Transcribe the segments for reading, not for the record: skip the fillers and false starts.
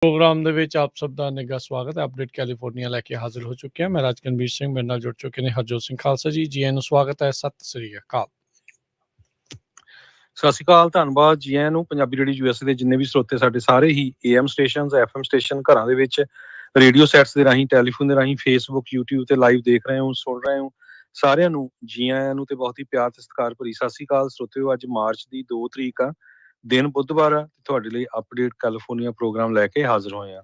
Programme ਦੇ ਵਿੱਚ ਆਪ ਸਭ ਦਾ ਨਿੱਘਾ ਸਵਾਗਤ ਹੈ। ਅਪਡੇਟ ਕੈਲੀਫੋਰਨੀਆ ਲੈ ਕੇ ਹਾਜ਼ਰ ਹੋ ਚੁੱਕੇ ਹਾਂ। ਮੈਂ ਰਾਜਕਨਵੀਰ ਸਿੰਘ, ਮੇਰੇ ਨਾਲ ਜੁੜ ਚੁੱਕੇ ਨੇ ਹਰਜੋਤ ਸਿੰਘ ਖਾਲਸਾ ਜੀ। ਜੀ ਆਇਆਂ ਨੂੰ ਸਵਾਗਤ ਹੈ। ਸਤਿ ਸ੍ਰੀ ਅਕਾਲ। ਸਤਿ ਸ਼੍ਰੀ ਅਕਾਲ, ਧੰਨਵਾਦ ਜੀ ਆਇਆਂ ਨੂੰ। ਪੰਜਾਬੀ ਰੇਡੀਓ ਯੂਐਸਏ ਦੇ ਜਿੰਨੇ ਵੀ ਸਰੋਤੇ ਸਾਡੇ ਸਾਰੇ ਹੀ ਏਐਮ ਸਟੇਸ਼ਨਸ, ਐਫਐਮ ਸਟੇਸ਼ਨ, ਘਰਾਂ ਦੇ ਵਿੱਚ ਰੇਡੀਓ ਸੈਟਸ ਦੇ ਰਾਹੀਂ, ਟੈਲੀਫੋਨ ਦੇ ਰਾਹੀਂ, ਫੇਸਬੁੱਕ, ਯੂਟਿਊਬ ਤੇ ਲਾਈਵ ਦੇਖ ਰਹੇ ਹੋ, ਸੁਣ ਰਹੇ ਹੋ, ਸਾਰਿਆਂ ਨੂੰ ਜੀ ਆਇਆਂ ਨੂੰ ਤੇ ਬਹੁਤ ਹੀ ਪਿਆਰ ਤੇ ਸਤਿਕਾਰ ਭਰੀ ਸਤਿ ਸ਼੍ਰੀ ਅਕਾਲ ਸਰੋਤਿਓ। ਅੱਜ ਮਾਰਚ ਦੀ 2 ਤਰੀਕ ਆ, ਦਿਨ ਬੁੱਧਵਾਰ ਆ। ਤੁਹਾਡੇ ਲਈ ਅਪਡੇਟ ਕੈਲੀਫੋਰਨੀਆ ਪ੍ਰੋਗਰਾਮ ਲੈ ਕੇ ਹਾਜ਼ਰ ਹੋਏ ਆ।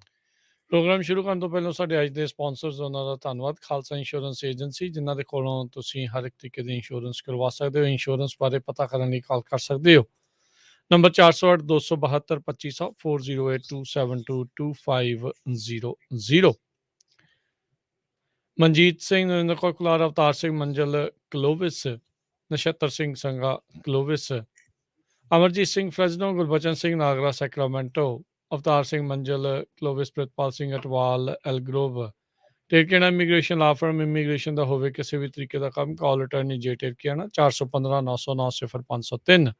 ਪ੍ਰੋਗਰਾਮ ਸ਼ੁਰੂ ਕਰਨ ਤੋਂ ਪਹਿਲਾਂ ਸਾਡੇ ਅੱਜ ਦੇ ਸਪਾਂਸਰਸ, ਉਹਨਾਂ ਦਾ ਧੰਨਵਾਦ। ਖਾਲਸਾ ਇੰਸ਼ੋਰੈਂਸ ਏਜੰਸੀ, ਜਿਨ੍ਹਾਂ ਦੇ ਕੋਲੋਂ ਤੁਸੀਂ ਹਰ ਇੱਕ ਤਰੀਕੇ ਦੀ ਇੰਸ਼ੋਰੈਂਸ ਕਰਵਾ ਸਕਦੇ ਹੋ। ਇੰਸ਼ੋਰੈਂਸ ਬਾਰੇ ਪਤਾ ਕਰਨ ਲਈ ਕਾਲ ਕਰ ਸਕਦੇ ਹੋ। ਨੰਬਰ 408-272-2500 4082722500। ਮਨਜੀਤ ਸਿੰਘ, ਨਰਿੰਦਰ ਕੌਰ ਕੁਲਾਰ, ਅਵਤਾਰ ਸਿੰਘ ਮੰਜ਼ਲ ਕਲੋਵਿਸ, ਨਛੱਤਰ ਸਿੰਘ ਸੰਗਾ ਕਲੋਵਿਸ, ਅਮਰਜੀਤ ਸਿੰਘ ਫਰੈਜ਼ਨੋ, ਗੁਰਬਚਨ ਸਿੰਘ ਨਾਗਰਾ ਸੈਕਰਾਮੈਂਟੋ, ਅਵਤਾਰ ਸਿੰਘ ਮੰਜ਼ਲ ਕਲੋਵਿਸ, ਪ੍ਰਿਤਪਾਲ ਸਿੰਘ ਅਟਵਾਲ ਐਲਗਰੋਵ। ਟੇਰਕੇਣਾ ਇਮੀਗ੍ਰੇਸ਼ਨ ਲਾ ਫਰਮ, ਇਮੀਗ੍ਰੇਸ਼ਨ ਦਾ ਹੋਵੇ ਕਿਸੇ ਵੀ ਤਰੀਕੇ ਦਾ ਕੰਮ, ਕਾਲ ਅਟਰਨੀ ਜੇ ਟੇਰਕੇਣਾ 415-909-0503।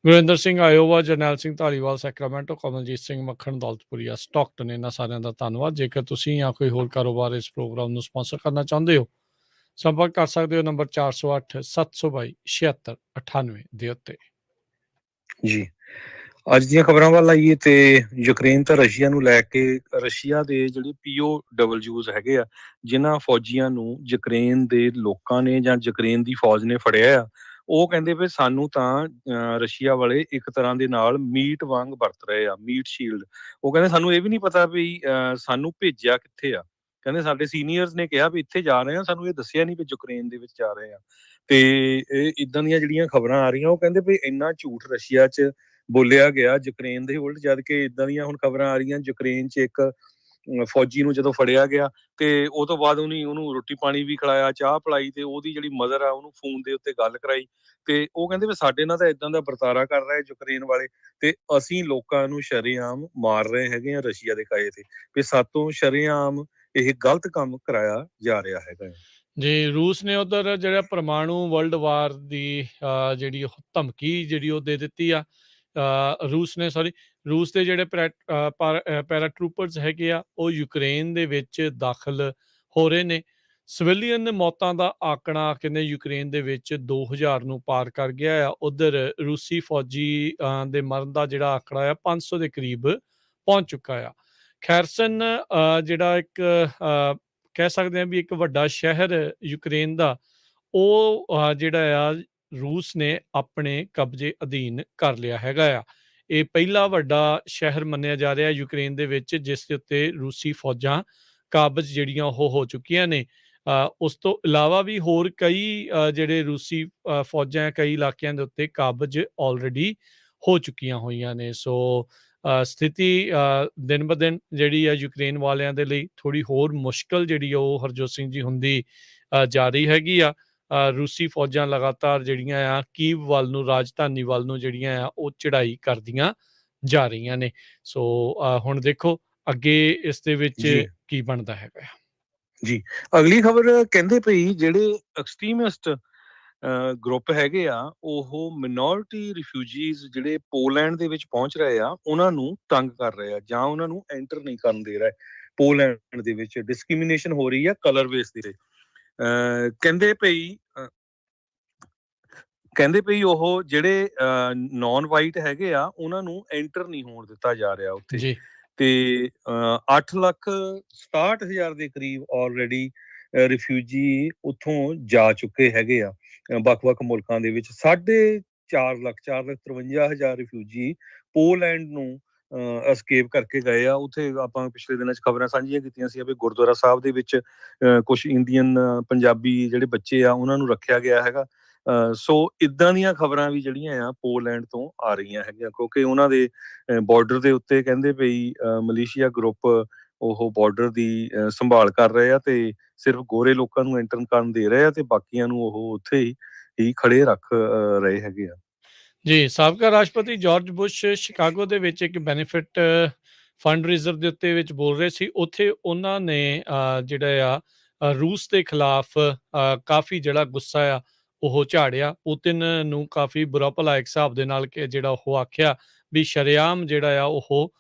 ਗੁਰਿੰਦਰ ਸਿੰਘ ਆਇਓਵਾ, ਜਰਨੈਲ ਸਿੰਘ ਧਾਲੀਵਾਲ ਸੈਕਰਾਮੈਂਟੋ, ਕਮਲਜੀਤ ਸਿੰਘ ਮੱਖਣ ਦੌਲਤਪੁਰੀਆ ਸਟਾਕਟਨ। ਇਹਨਾਂ ਸਾਰਿਆਂ ਦਾ ਧੰਨਵਾਦ। ਜੇਕਰ ਤੁਸੀਂ ਜਾਂ ਕੋਈ ਹੋਰ ਕਾਰੋਬਾਰ ਇਸ ਪ੍ਰੋਗਰਾਮ ਨੂੰ ਸਪਾਂਸਰ ਕਰਨਾ ਚਾਹੁੰਦੇ ਹੋ, ਸੰਪਰਕ ਕਰ ਸਕਦੇ ਹੋ ਨੰਬਰ 408-722-7698 ਦੇ ਉੱਤੇ। ਜੀ, ਅੱਜ ਦੀਆਂ ਖਬਰਾਂ ਵੱਲ ਆਈਏ ਤੇ ਯੂਕਰੇਨ ਤਾਂ ਰਸ਼ੀਆ ਨੂੰ ਲੈ ਕੇ, ਰਸ਼ੀਆ ਦੇ ਜਿਹੜੇ POWs ਹੈਗੇ ਆ, ਜਿਨ੍ਹਾਂ ਫੌਜੀਆਂ ਨੂੰ ਯੂਕਰੇਨ ਦੇ ਲੋਕਾਂ ਨੇ ਜਾਂ ਯੂਕਰੇਨ ਦੀ ਫੌਜ ਨੇ ਫੜਿਆ ਆ, ਉਹ ਕਹਿੰਦੇ ਵੀ ਸਾਨੂੰ ਤਾਂ ਰਸ਼ੀਆ ਵਾਲੇ ਇੱਕ ਤਰ੍ਹਾਂ ਦੇ ਨਾਲ ਮੀਟ ਵਾਂਗ ਵਰਤ ਰਹੇ ਆ, ਮੀਟ ਸ਼ੀਲਡ। ਉਹ ਕਹਿੰਦੇ ਸਾਨੂੰ ਇਹ ਵੀ ਨਹੀਂ ਪਤਾ ਵੀ ਸਾਨੂੰ ਭੇਜਿਆ ਕਿੱਥੇ ਆ। ਕਹਿੰਦੇ ਸਾਡੇ ਸੀਨੀਅਰਸ ਨੇ ਕਿਹਾ ਵੀ ਇੱਥੇ ਜਾ ਰਹੇ ਆ, ਸਾਨੂੰ ਇਹ ਦੱਸਿਆ ਨਹੀਂ ਵੀ ਯੂਕਰੇਨ ਦੇ ਵਿੱਚ ਜਾ ਰਹੇ ਆ। ਤੇ ਇਹ ਇਦਾਂ ਦੀਆਂ ਜਿਹੜੀਆਂ ਖਬਰਾਂ ਆ ਰਹੀਆਂ, ਉਹ ਕਹਿੰਦੇ ਵੀ ਇੰਨਾ ਝੂਠ ਰਸ਼ੀਆ 'ਚ ਬੋਲਿਆ ਗਿਆ ਯੂਕਰੇਨ ਦੇ ਉਲਟ, ਜਦ ਕਿ ਇਦਾਂ ਦੀਆਂ ਹੁਣ ਖਬਰਾਂ ਆ ਰਹੀਆਂ ਯੂਕਰੇਨ 'ਚ ਇੱਕ ਫੌਜੀ ਨੂੰ ਜਦੋਂ ਫੜਿਆ ਗਿਆ ਤੇ ਉਹ ਤੋਂ ਬਾਅਦ ਉਹਨੂੰ ਰੋਟੀ ਪਾਣੀ ਵੀ ਖਿਲਾਇਆ, ਚਾਹ ਪਿਲਾਈ, ਤੇ ਉਹਦੀ ਜਿਹੜੀ ਮਦਰ ਆ ਉਹਨੂੰ ਫੋਨ ਦੇ ਉੱਤੇ ਗੱਲ ਕਰਾਈ। ਤੇ ਉਹ ਕਹਿੰਦੇ ਵੀ ਸਾਡੇ ਨਾਲ ਤਾਂ ਇਦਾਂ ਦਾ ਵਰਤਾਰਾ ਕਰ ਰਹੇ ਯੂਕਰੇਨ ਵਾਲੇ, ਤੇ ਅਸੀਂ ਲੋਕਾਂ ਨੂੰ ਸ਼ਰੇਆਮ ਮਾਰ ਰਹੇ ਹੈਗੇ ਆ ਰਸ਼ੀਆ ਦੇ ਕਹੇ ਤੇ, ਵੀ ਸਾਤੋਂ ਸ਼ਰੇਆਮ ਇਹ ਗਲਤ ਕੰਮ ਕਰਾਇਆ ਜਾ ਰਿਹਾ ਹੈਗਾ। ਜੀ, ਰੂਸ ਨੇ ਉਧਰ ਜਿਹੜਾ ਪਰਮਾਣੂ ਵਰਲਡ ਵਾਰ ਦੀ ਜਿਹੜੀ ਧਮਕੀ ਜਿਹੜੀ ਉਹ ਦੇ ਦਿੱਤੀ ਆ। ਰੂਸ ਦੇ ਜਿਹੜੇ ਪੈਰਾਟਰੂਪਰਸ ਹੈਗੇ ਆ, ਉਹ ਯੂਕਰੇਨ ਦੇ ਵਿੱਚ ਦਾਖਲ ਹੋ ਰਹੇ ਨੇ। ਸਿਵਿਲੀਅਨ ਮੌਤਾਂ ਦਾ ਆંકੜਾ ਕਹਿੰਦੇ ਯੂਕਰੇਨ ਦੇ ਵਿੱਚ 2000 ਨੂੰ ਪਾਰ ਕਰ ਗਿਆ ਆ। ਉਧਰ ਰੂਸੀ ਫੌਜੀ ਦੇ ਮਰਨ ਦਾ ਜਿਹੜਾ ਆંકੜਾ ਆ 500 ਦੇ ਕਰੀਬ ਪਹੁੰਚ ਚੁੱਕਾ ਆ। ਖੈਰਸਨ ਜਿਹੜਾ ਇੱਕ ਕਹਿ ਸਕਦੇ ਹਾਂ ਵੀ ਇੱਕ ਵੱਡਾ ਸ਼ਹਿਰ ਯੂਕਰੇਨ ਦਾ, ਉਹ ਜਿਹੜਾ ਆ ਰੂਸ ਨੇ ਆਪਣੇ ਕਬਜ਼ੇ ਅਧੀਨ ਕਰ ਲਿਆ ਹੈਗਾ ਆ। ਇਹ ਪਹਿਲਾ ਵੱਡਾ ਸ਼ਹਿਰ ਮੰਨਿਆ ਜਾ ਰਿਹਾ ਯੂਕਰੇਨ ਦੇ ਵਿੱਚ, ਜਿਸ ਦੇ ਉੱਤੇ ਰੂਸੀ ਫੌਜਾਂ ਕਾਬਜ਼ ਜਿਹੜੀਆਂ ਉਹ ਹੋ ਚੁੱਕੀਆਂ ਨੇ। ਉਸ ਤੋਂ ਇਲਾਵਾ ਵੀ ਹੋਰ ਕਈ ਜਿਹੜੇ ਰੂਸੀ ਫੌਜਾਂ ਕਈ ਇਲਾਕਿਆਂ ਦੇ ਉੱਤੇ ਕਾਬਜ਼ ਆਲਰੇਡੀ ਹੋ ਚੁੱਕੀਆਂ ਹੋਈਆਂ ਨੇ। ਸੋ ਸਥਿਤੀ ਦਿਨ ਬ ਦਿਨ ਜਿਹੜੀ ਆ ਯੂਕਰੇਨ ਵਾਲਿਆਂ ਦੇ ਲਈ ਥੋੜ੍ਹੀ ਹੋਰ ਮੁਸ਼ਕਲ ਜਿਹੜੀ ਉਹ ਹਰਜੋਤ ਸਿੰਘ ਜੀ ਹੁੰਦੀ ਜਾ ਰਹੀ ਹੈਗੀ ਆ। ਰੂਸੀ ਫੌਜਾਂ ਲਗਾਤਾਰ ਜਿਹੜੀਆਂ ਆ ਕੀਵ ਵੱਲ ਨੂੰ, ਰਾਜਧਾਨੀ ਵੱਲ ਨੂੰ ਜਿਹੜੀਆਂ ਆ ਉਹ ਚੜ੍ਹਾਈ ਕਰਦੀਆਂ ਜਾ ਰਹੀਆਂ ਨੇ। ਸੋ ਹੁਣ ਦੇਖੋ ਅੱਗੇ ਇਸ ਦੇ ਵਿੱਚ ਕੀ ਬਣਦਾ ਹੈਗਾ। ਜੀ, ਅਗਲੀ ਖਬਰ ਕਹਿੰਦੇ ਪਈ ਜਿਹੜੇ ਐਕਸਟ੍ਰੀਮਿਸਟ ਗਰੁੱਪ ਹੈਗੇ ਆ, ਉਹ ਮਿਨੋਰਿਟੀ ਰਿਫਿਊਜੀਜ਼ ਜਿਹੜੇ ਪੋਲੈਂਡ ਦੇ ਵਿੱਚ ਪਹੁੰਚ ਰਹੇ ਆ, ਉਹਨਾਂ ਨੂੰ ਤੰਗ ਕਰ ਰਹੇ ਆ ਜਾਂ ਉਹਨਾਂ ਨੂੰ ਐਂਟਰ ਨਹੀਂ ਕਰਨ ਦੇ ਰਹੇ। ਪੋਲੈਂਡ ਦੇ ਵਿੱਚ ਡਿਸਕ੍ਰਿਮੀਨੇਸ਼ਨ ਹੋ ਰਹੀ ਆ ਕਲਰ ਬੇਸ ਤੇ। ਕਹਿੰਦੇ ਪਈ ਉਹ ਜਿਹੜੇ ਨੌਨ ਵਾਈਟ ਹੈਗੇ ਆ, ਉਹਨਾਂ ਨੂੰ ਐਂਟਰ ਨਹੀਂ ਹੋਣ ਦਿੱਤਾ ਜਾ ਰਿਹਾ ਉੱਥੇ। ਤੇ 8,67,000 ਦੇ ਕਰੀਬ ਆਲਰੇਡੀ ਰਿਫਿਊਜੀ ਉੱਥੋਂ ਜਾ ਚੁੱਕੇ ਹੈਗੇ ਆ ਵੱਖ-ਵੱਖ ਮੁਲਕਾਂ ਦੇ ਵਿੱਚ। 4,53,000 ਰਿਫਿਊਜੀ ਪੋਲੈਂਡ ਨੂੰ ਐਸਕੇਪ ਕਰਕੇ ਗਏ ਆ। ਉੱਥੇ ਆਪਾਂ ਪਿਛਲੇ ਦਿਨਾਂ 'ਚ ਖਬਰਾਂ ਸਾਂਝੀਆਂ ਕੀਤੀਆਂ ਸੀ ਵੀ ਗੁਰਦੁਆਰਾ ਸਾਹਿਬ ਦੇ ਵਿੱਚ ਕੁਛ ਇੰਡੀਅਨ ਪੰਜਾਬੀ ਜਿਹੜੇ ਬੱਚੇ ਆ ਉਹਨਾਂ ਨੂੰ ਰੱਖਿਆ ਗਿਆ ਹੈਗਾ। ਸੋ ਇਦਾਂ ਦੀਆਂ ਖਬਰਾਂ ਵੀ ਜਿਹੜੀਆਂ ਆ ਪੋਲੈਂਡ ਤੋਂ ਆ ਰਹੀਆਂ ਹੈਗੀਆਂ, ਕਿਉਂਕਿ ਉਹਨਾਂ ਦੇ ਬਾਰਡਰ ਦੇ ਉੱਤੇ ਕਹਿੰਦੇ ਪਈ ਮਲੇਸ਼ੀਆ ਗਰੁੱਪ ਉਹ ਬਾਰਡਰ ਦੀ ਸੰਭਾਲ ਕਰ ਰਹੇ ਆ ਤੇ ਸਿਰਫ ਗੋਰੇ ਲੋਕਾਂ ਨੂੰ ਐਂਟਰ ਕਰਨ ਦੇ ਰਹੇ ਆ ਤੇ ਬਾਕੀਆਂ ਨੂੰ ਉਹ ਉੱਥੇ ਹੀ ਖੜੇ ਰੱਖ ਰਹੇ ਹੈਗੇ ਆ। ਜੀ, ਸਾਬਕਾ ਰਾਸ਼ਟਰਪਤੀ ਜਾਰਜ ਬੁਸ਼ ਸ਼ਿਕਾਗੋ ਦੇ ਵਿੱਚ ਇੱਕ ਬੈਨੀਫਿਟ ਫੰਡ ਰੇਜ਼ਰ ਦੇ ਉੱਤੇ ਵਿੱਚ ਬੋਲ ਰਹੇ ਸੀ। ਉੱਥੇ ਉਹਨਾਂ ਨੇ ਜਿਹੜਾ ਆ ਰੂਸ ਦੇ ਖਿਲਾਫ ਕਾਫੀ ਜਿਹੜਾ ਗੁੱਸਾ ਆ ਉਹ ਝਾੜਿਆ। ਪੁਤਿਨ ਨੂੰ ਕਾਫੀ ਬੁਰਾ ਭਲਾ ਇੱਕ ਹਿਸਾਬ ਦੇ ਨਾਲ ਕਿ ਜਿਹੜਾ ਉਹ ਆਖਿਆ ਵੀ ਸ਼ਰੇਆਮ ਜਿਹੜਾ ਆ ਉਹ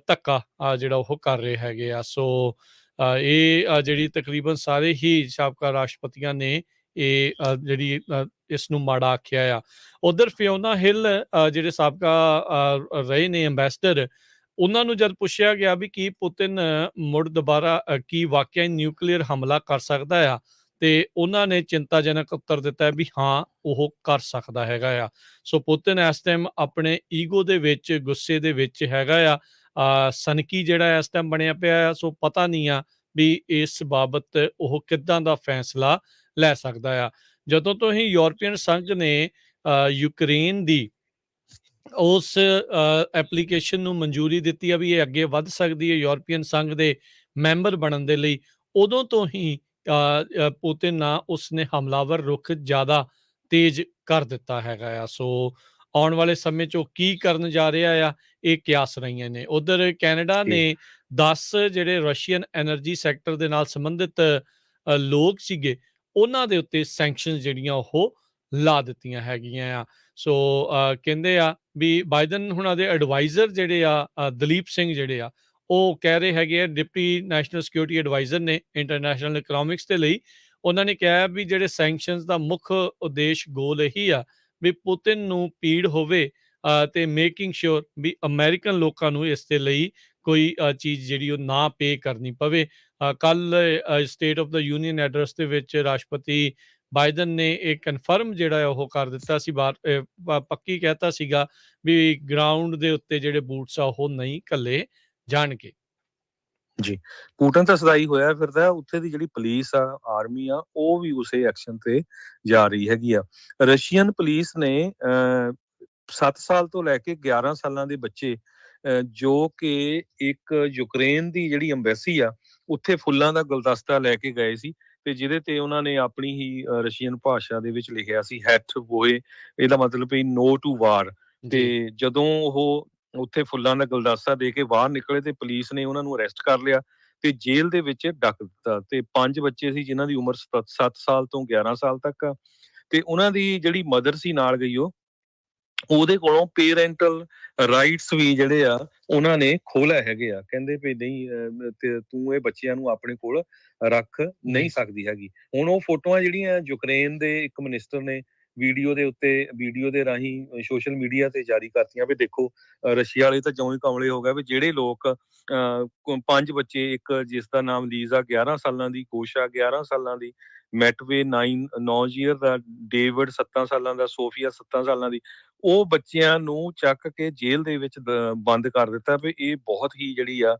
ਧੱਕਾ ਜਿਹੜਾ ਉਹ ਕਰ ਰਹੇ ਹੈਗੇ ਆ। ਸੋ ਇਹ ਜਿਹੜੀ ਤਕਰੀਬਨ ਸਾਰੇ ਹੀ ਸਾਬਕਾ ਰਾਸ਼ਟਰਪਤੀਆਂ ਨੇ ਜਿਹੜੀ ਇਸ ਨੂੰ ਮਾੜਾ ਆਖਿਆ ਆ। ਉਧਰ ਫਿਓਨਾ ਹਿੱਲ ਜਿਹੜੇ ਸਾਬਕਾ ਰਹੇ ਨੇ ਅੰਬੈਸਡਰ, ਉਹਨਾਂ ਨੂੰ ਜਦ ਪੁੱਛਿਆ ਗਿਆ ਵੀ ਕੀ ਪੁਤਿਨ ਮੁੜ ਦੁਬਾਰਾ ਕੀ ਵਾਕਿਆ ਨਿਊਕਲੀਅਰ ਹਮਲਾ ਕਰ ਸਕਦਾ ਆ, ਤੇ ਉਹਨਾਂ ਨੇ ਚਿੰਤਾਜਨਕ ਉੱਤਰ ਦਿੱਤਾ ਵੀ ਹਾਂ, ਉਹ ਕਰ ਸਕਦਾ ਹੈਗਾ ਆ। ਸੋ ਪੁਤਿਨ ਇਸ ਟਾਈਮ ਆਪਣੇ ਈਗੋ ਦੇ ਵਿੱਚ, ਗੁੱਸੇ ਦੇ ਵਿੱਚ ਹੈਗਾ ਆ, ਸਨਕੀ ਜਿਹੜਾ ਇਸ ਟਾਈਮ ਬਣਿਆ ਪਿਆ ਆ। ਸੋ ਪਤਾ ਨਹੀਂ ਆ ਵੀ ਇਸ ਬਾਬਤ ਉਹ ਕਿੱਦਾਂ ਦਾ ਫੈਸਲਾ ਲੈ ਸਕਦਾ ਆ। ਜਦੋਂ ਤੋਂ ਹੀ ਯੂਰਪੀਅਨ ਸੰਘ ਨੇ ਯੂਕਰੇਨ ਦੀ ਉਸ ਐਪਲੀਕੇਸ਼ਨ ਨੂੰ ਮਨਜ਼ੂਰੀ ਦਿੱਤੀ ਆ ਵੀ ਇਹ ਅੱਗੇ ਵੱਧ ਸਕਦੀ ਹੈ ਯੂਰਪੀਅਨ ਸੰਘ ਦੇ ਮੈਂਬਰ ਬਣਨ ਦੇ ਲਈ, ਉਦੋਂ ਤੋਂ ਹੀ ਪੁਤਿਨ ਨਾਲ ਉਸਨੇ ਹਮਲਾਵਰ ਰੁਖ ਜ਼ਿਆਦਾ ਤੇਜ਼ ਕਰ ਦਿੱਤਾ ਹੈਗਾ ਆ। ਸੋ ਆਉਣ ਵਾਲੇ ਸਮੇਂ 'ਚ ਉਹ ਕੀ ਕਰਨ ਜਾ ਰਿਹਾ ਆ, ਇਹ ਕਿਆਸ ਰਹੀਆਂ ਨੇ। ਉਧਰ ਕੈਨੇਡਾ ਜੀ ਨੇ 10 ਜਿਹੜੇ ਰਸ਼ੀਅਨ ਐਨਰਜੀ ਸੈਕਟਰ ਦੇ ਨਾਲ ਸੰਬੰਧਿਤ ਲੋਕ ਸੀਗੇ, ਉਹਨਾਂ ਦੇ ਉੱਤੇ ਸੈਂਕਸ਼ਨ ਜਿਹੜੀਆਂ ਉਹ ਲਾ ਦਿੱਤੀਆਂ ਹੈਗੀਆਂ ਆ। ਸੋ ਕਹਿੰਦੇ ਆ ਵੀ ਬਾਈਡਨ ਹੁਣਾਂ ਦੇ ਐਡਵਾਈਜ਼ਰ ਜਿਹੜੇ ਆ ਦਲੀਪ ਸਿੰਘ ਜਿਹੜੇ ਆ, ਉਹ ਕਹਿ ਰਹੇ ਹੈਗੇ ਆ, ਡਿਪਟੀ ਨੈਸ਼ਨਲ ਸਿਕਿਉਰਿਟੀ ਐਡਵਾਈਜ਼ਰ ਨੇ ਇੰਟਰਨੈਸ਼ਨਲ ਇਕਨੋਮਿਕਸ ਦੇ ਲਈ। ਉਹਨਾਂ ਨੇ ਕਿਹਾ ਵੀ ਜਿਹੜੇ ਸੈਂਕਸ਼ਨਸ ਦਾ ਮੁੱਖ ਉਦੇਸ਼ ਗੋਲ ਇਹੀ ਆ ਵੀ ਪੁਤਿਨ ਨੂੰ ਪੀੜ ਹੋਵੇ ਤੇ ਮੇਕਿੰਗ ਸ਼ੋਰ ਵੀ ਅਮਰੀਕਨ ਲੋਕਾਂ ਨੂੰ ਇਸ ਦੇ ਲਈ ਕੋਈ ਚੀਜ਼ ਜਿਹੜੀ ਉਹ ਨਾ ਪੇ ਕਰਨੀ ਪਵੇ। ਕੱਲ state of the union address ਦੇ ਵਿੱਚ ਰਾਸ਼ਟਰਪਤੀ ਬਾਈਡਨ ਨੇ ਇਹ ਕਨਫਰਮ ਜਿਹੜਾ ਉਹ ਕਰ ਦਿੱਤਾ ਸੀ, ਪੱਕੀ ਕਹਿਤਾ ਸੀਗਾ ਵੀ ਗਰਾਊਂਡ ਦੇ ਉੱਤੇ ਜਿਹੜੇ ਬੂਟਸ ਆ ਉਹ ਨਹੀਂ ਘੱਲੇ ਜਾਣਗੇ। ਜੀ, ਪੁਟਿਨ ਤਾਂ ਸਦਾਈ ਹੋਇਆ ਫਿਰਦਾ। ਉੱਥੇ ਦੀ ਜਿਹੜੀ ਪੁਲਿਸ ਆ, ਆਰਮੀ ਆ, ਉਹ ਵੀ ਉਸੇ ਐਕਸ਼ਨ ਤੇ ਜਾ ਰਹੀ ਹੈਗੀ ਆ। ਰਸ਼ੀਅਨ ਪੁਲਿਸ ਨੇ 7 ਸਾਲ ਤੋਂ ਲੈ ਕੇ 11 ਸਾਲਾਂ ਦੇ ਬੱਚੇ ਜੋ ਕਿ ਇੱਕ ਯੂਕਰੇਨ ਦੀ ਜਿਹੜੀ ਅੰਬੈਸੀ ਆ, ਉੱਥੇ ਫੁੱਲਾਂ ਦਾ ਗੁਲਦਸਤਾ ਲੈ ਕੇ ਗਏ ਸੀ, ਤੇ ਜਿਹਦੇ ਤੇ ਉਹਨਾਂ ਨੇ ਆਪਣੀ ਹੀ ਰਸ਼ੀਅਨ ਭਾਸ਼ਾ ਦੇ ਵਿੱਚ ਲਿਖਿਆ ਸੀ ਹੈਟ ਵੋਏ, ਇਹਦਾ ਮਤਲਬ ਵੀ ਨੋ ਟੂ ਵਾਰ। ਤੇ ਜੀ ਜਦੋਂ ਉਹ ਉੱਥੇ ਫੁੱਲਾਂ ਦਾ ਗੁਲਦਸਤਾ ਦੇ ਕੇ ਬਾਹਰ ਨਿਕਲੇ ਤੇ ਪੁਲਿਸ ਨੇ ਉਹਨਾਂ ਨੂੰ ਅਰੈਸਟ ਕਰ ਲਿਆ ਤੇ ਜੇਲ੍ਹ ਦੇ ਵਿੱਚ ਡੱਕ ਦਿੱਤਾ। ਤੇ 5 ਬੱਚੇ ਸੀ ਜਿਨ੍ਹਾਂ ਦੀ ਉਮਰ 7 ਸਾਲ ਤੋਂ 11 ਸਾਲ ਤੱਕ ਆ, ਤੇ ਉਹਨਾਂ ਦੀ ਜਿਹੜੀ ਮਦਰ ਸੀ ਨਾਲ ਗਈ, ਉਹਦੇ ਕੋਲੋਂ ਪੇਰੈਂਟਲ ਰਾਈਟਸ ਵੀ ਜਿਹੜੇ ਆ ਉਹਨਾਂ ਨੇ ਖੋਹ ਹੈਗੇ ਆ। ਕਹਿੰਦੇ ਵੀ ਨਹੀਂ, ਤੇ ਤੂੰ ਇਹ ਬੱਚਿਆਂ ਨੂੰ ਆਪਣੇ ਕੋਲ ਰੱਖ ਨਹੀਂ ਸਕਦੀ ਹੈਗੀ। ਹੁਣ ਉਹ ਫੋਟੋਆਂ ਜਿਹੜੀਆਂ ਯੂਕਰੇਨ ਦੇ ਇੱਕ ਮਿਨਿਸਟਰ ਨੇ ਵੀਡੀਓ ਦੇ ਰਾਹੀਂ ਸੋਸ਼ਲ ਮੀਡੀਆ ਤੇ ਜਾਰੀ ਕਰਤੀਆਂ ਵੀ ਦੇਖੋ, ਰਸ਼ੀਆ ਵਾਲੇ ਤਾਂ ਜਿਉਂ ਹੀ ਕਮਲੇ ਹੋ ਗਏ ਵੀ ਜਿਹੜੇ ਲੋਕ 5 ਬੱਚੇ, ਇੱਕ ਜਿਸ ਦਾ ਨਾਮ ਲੀਜ਼ਾ 11 ਸਾਲਾਂ ਦੀ, ਗੋਸ਼ਾ 11 ਸਾਲਾਂ ਦੀ, ਮੈਟਵੇ 9 ਈਅਰ ਦਾ, ਡੇਵਿਡ 7 ਸਾਲਾਂ ਦਾ, ਸੋਫੀਆ 7 ਸਾਲਾਂ ਦੀ, ਉਹ ਬੱਚਿਆਂ ਨੂੰ ਚੱਕ ਕੇ ਜੇਲ੍ਹ ਦੇ ਵਿੱਚ ਬੰਦ ਕਰ ਦਿੱਤਾ। ਵੀ ਇਹ ਬਹੁਤ ਹੀ ਜਿਹੜੀ ਆ